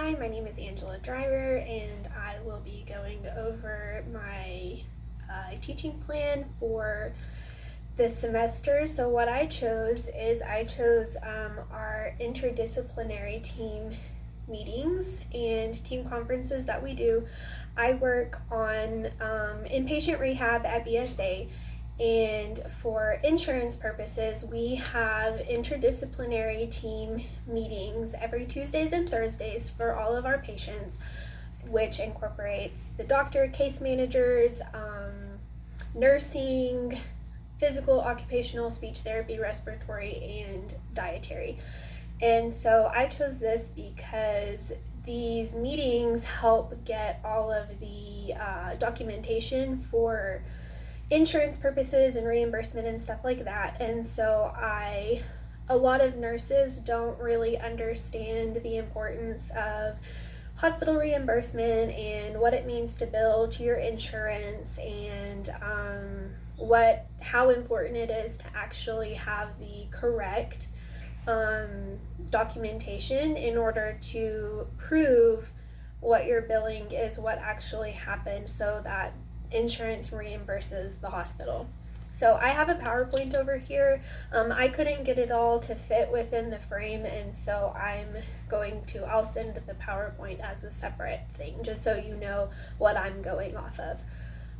Hi, my name is Angela Driver, and I will be going over my teaching plan for this semester. So what I chose is our interdisciplinary team meetings and team conferences that we do. I work on inpatient rehab at BSA, and for insurance purposes, we have interdisciplinary team meetings every Tuesdays and Thursdays for all of our patients, which incorporates the doctor, case managers, nursing, physical, occupational, speech therapy, respiratory, and dietary. And so I chose this because these meetings help get all of the documentation for insurance purposes and reimbursement and stuff like that. And so a lot of nurses don't really understand the importance of hospital reimbursement and what it means to bill to your insurance, and how important it is to actually have the correct documentation in order to prove what your billing is, what actually happened, so that insurance reimburses the hospital. So I have a PowerPoint over here. I couldn't get it all to fit within the frame, and so I'll send the PowerPoint as a separate thing, just so you know what I'm going off of.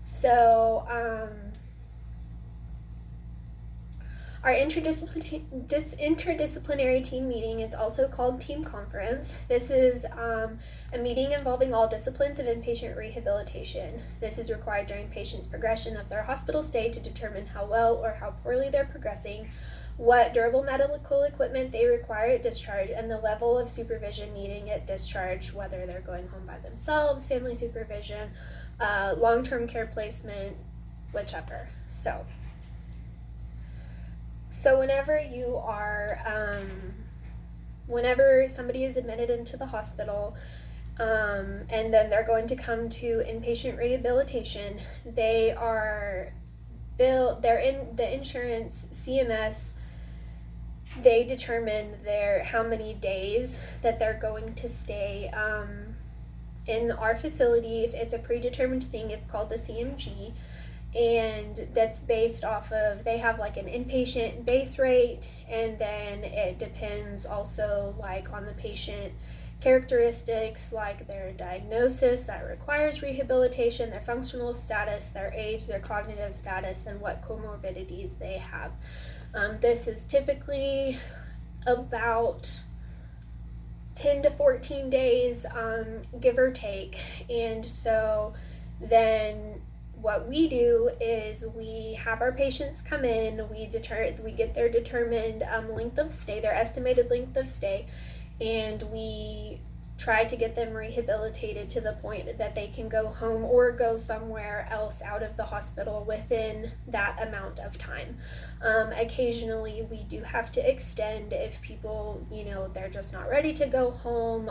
So our interdisciplinary team meeting is also called team conference. This is a meeting involving all disciplines of inpatient rehabilitation. This is required during patients' progression of their hospital stay to determine how well or how poorly they're progressing, what durable medical equipment they require at discharge, and the level of supervision needing at discharge, whether they're going home by themselves, family supervision, long-term care placement, whichever. So whenever somebody is admitted into the hospital, and then they're going to come to inpatient rehabilitation, they're in the insurance CMS. They determine how many days that they're going to stay in our facilities. It's a predetermined thing. It's called the CMG. And that's based off of, they have like an inpatient base rate, and then it depends also like on the patient characteristics, like their diagnosis that requires rehabilitation, their functional status, their age, their cognitive status, and what comorbidities they have. This is typically about 10 to 14 days, give or take. And so then what we do is we have our patients come in, we get their determined length of stay, their estimated length of stay, and we try to get them rehabilitated to the point that they can go home or go somewhere else out of the hospital within that amount of time. Occasionally we do have to extend if people, they're just not ready to go home,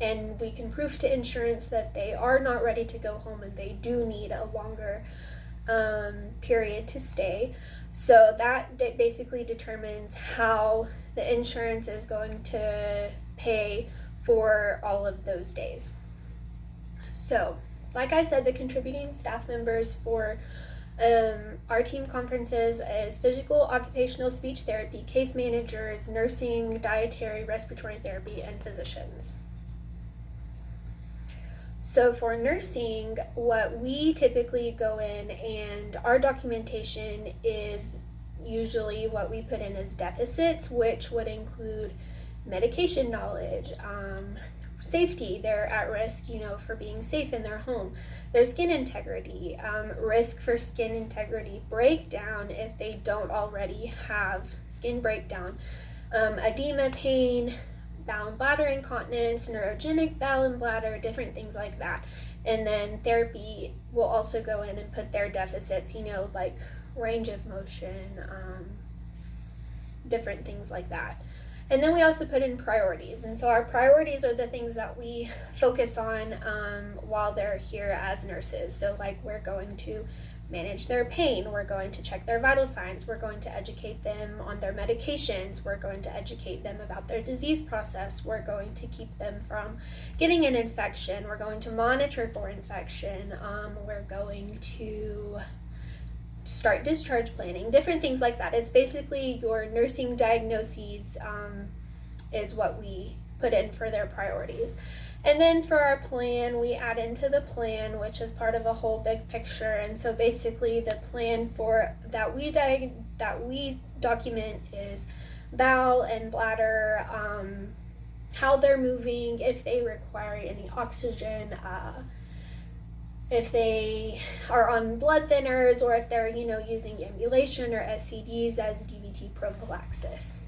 and we can prove to insurance that they are not ready to go home and they do need a longer period to stay. So that basically determines how the insurance is going to pay for all of those days. So, like I said, the contributing staff members for our team conferences is physical, occupational, speech therapy, case managers, nursing, dietary, respiratory therapy, and physicians. So for nursing, what we typically go in, and our documentation is usually what we put in as deficits, which would include medication knowledge, safety, they're at risk, for being safe in their home, their skin integrity, risk for skin integrity breakdown if they don't already have skin breakdown, edema, pain, bowel and bladder incontinence, neurogenic bowel and bladder, different things like that. And then therapy will also go in and put their deficits, like range of motion, different things like that. And then we also put in priorities. And so our priorities are the things that we focus on while they're here as nurses. So like we're going to manage their pain. We're going to check their vital signs. We're going to educate them on their medications. We're going to educate them about their disease process. We're going to keep them from getting an infection. We're going to monitor for infection. We're going to start discharge planning, different things like that. It's basically your nursing diagnoses is what we put in for their priorities. And then for our plan, we add into the plan, which is part of a whole big picture. And so basically the plan for that we document is bowel and bladder, how they're moving, if they require any oxygen, if they are on blood thinners, or if they're, using ambulation or SCDs as DVT prophylaxis.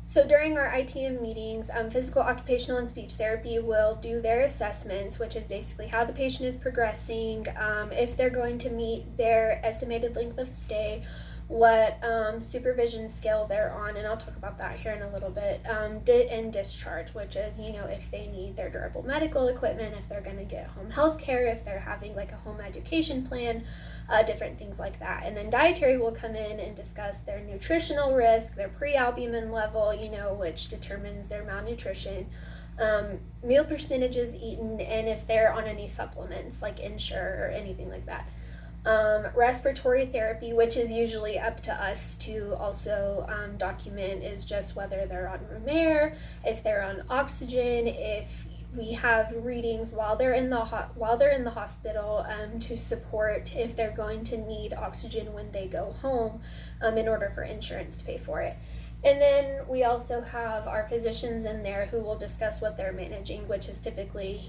So during our ITM meetings, physical, occupational, and speech therapy will do their assessments, which is basically how the patient is progressing, if they're going to meet their estimated length of stay, what supervision scale they're on, and I'll talk about that here in a little bit, and discharge, which is, if they need their durable medical equipment, if they're going to get home health care, if they're having like a home education plan, different things like that. And then dietary will come in and discuss their nutritional risk, their pre-albumin level, which determines their malnutrition, meal percentages eaten, and if they're on any supplements like Ensure or anything like that. Respiratory therapy, which is usually up to us to also document, is just whether they're on room air, if they're on oxygen, if we have readings while they're in the hospital to support if they're going to need oxygen when they go home in order for insurance to pay for it. And then we also have our physicians in there who will discuss what they're managing, which is typically,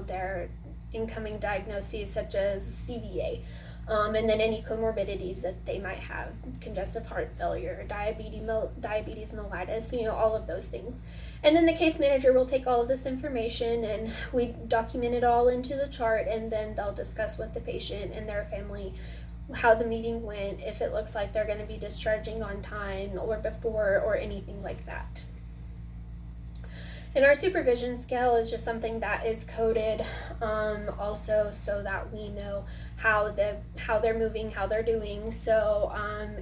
their incoming diagnoses such as CVA. And then any comorbidities that they might have, congestive heart failure, diabetes mellitus, all of those things. And then the case manager will take all of this information and we document it all into the chart, and then they'll discuss with the patient and their family how the meeting went, if it looks like they're going to be discharging on time or before or anything like that. And our supervision scale is just something that is coded also so that we know how they're moving, how they're doing. So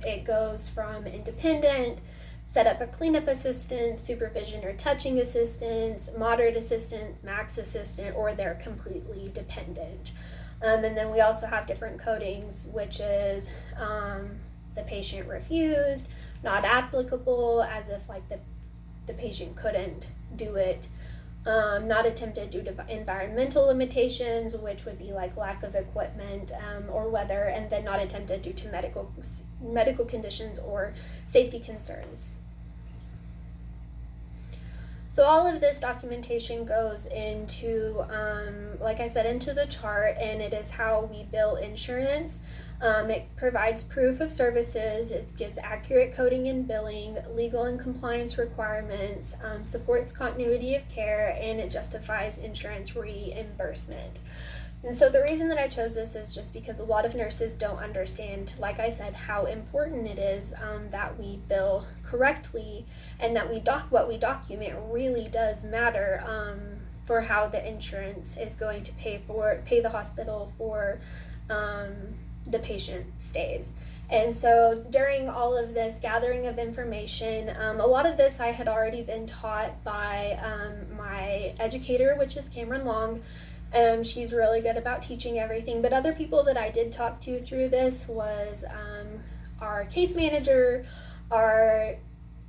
it goes from independent, set up a cleanup assistant, supervision or touching assistance, moderate assistant, max assistant, or they're completely dependent. And then we also have different codings, which is the patient refused, not applicable, as if like the patient couldn't do it, not attempted due to environmental limitations, which would be like lack of equipment or weather, and then not attempted due to medical conditions or safety concerns. So all of this documentation goes into, like I said, into the chart, and it is how we bill insurance. It provides proof of services, it gives accurate coding and billing, legal and compliance requirements, supports continuity of care, and it justifies insurance reimbursement. And so the reason that I chose this is just because a lot of nurses don't understand, like I said, how important it is that we bill correctly, and that what we document really does matter for how the insurance is going to pay the hospital for the patient stays. And so during all of this gathering of information, a lot of this I had already been taught by my educator, which is Cameron Long. She's really good about teaching everything, but other people that I did talk to through this was our case manager, our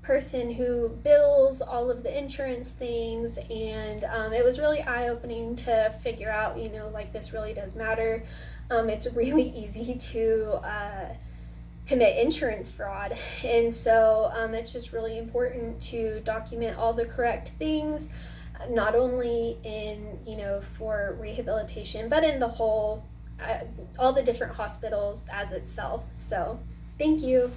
person who bills all of the insurance things, and it was really eye-opening to figure out, like this really does matter. It's really easy to commit insurance fraud, and so it's just really important to document all the correct things, not only in, for rehabilitation, but in the whole, all the different hospitals as itself. So, thank you.